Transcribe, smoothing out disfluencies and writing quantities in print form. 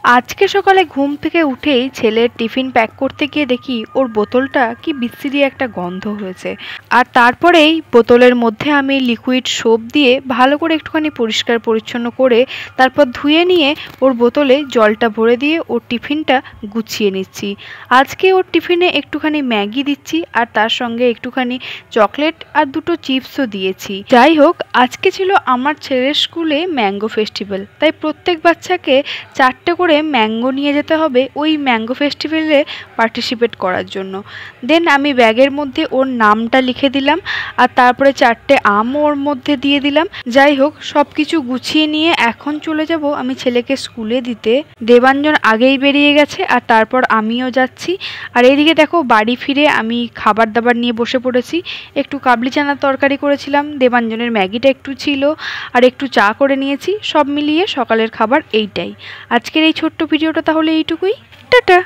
আজকে সকালে ঘুম থেকে উঠেই ছেলের টিফিন প্যাক করতে গিয়ে দেখি ওর বোতলটা কি বিশ্রী একটা গন্ধ হয়েছে। আর তারপরেই বোতলের মধ্যে আমি লিকুইড সোপ দিয়ে ভালো করে একটুখানি পরিষ্কার পরিচ্ছন্ন করে তারপর ধুয়ে নিয়ে ওর বোতলে জলটা ভরে দিয়ে ওর টিফিনটা গুছিয়ে নিচ্ছি। আজকে ওর টিফিনে একটুখানি ম্যাগি দিচ্ছি আর তার সঙ্গে একটুখানি চকলেট আর দুটো চিপসও দিয়েছি। যাই হোক, আজকে ছিল আমার ছেলের স্কুলে ম্যাঙ্গো ফেস্টিভ্যাল, তাই প্রত্যেক বাচ্চাকে 4টে করে ম্যাঙ্গো নিয়ে যেতে হবে ওই ম্যাঙ্গো ফেস্টিভ্যালে পার্টিসিপেট করার জন্য। দেন আমি ব্যাগের মধ্যে ওর নামটা লিখে দিলাম আর তারপরে 4টে আমও ওর মধ্যে দিয়ে দিলাম। যাই হোক, সব কিছু গুছিয়ে নিয়ে এখন চলে যাব আমি ছেলেকে স্কুলে দিতে। দেবাঞ্জন আগেই বেরিয়ে গেছে আর তারপর আমিও যাচ্ছি। আর এইদিকে দেখো, বাড়ি ফিরে আমি খাবার দাবার নিয়ে বসে পড়েছি। একটু কাবলি চানার তরকারি করেছিলাম, দেবাঞ্জনের ম্যাগিটা একটু ছিল আর একটু চা করে নিয়েছি। সব মিলিয়ে সকালের খাবার এইটাই। আজকের এই ছোট্ট ভিডিওটা তাহলে এইটুকুই। টাটা।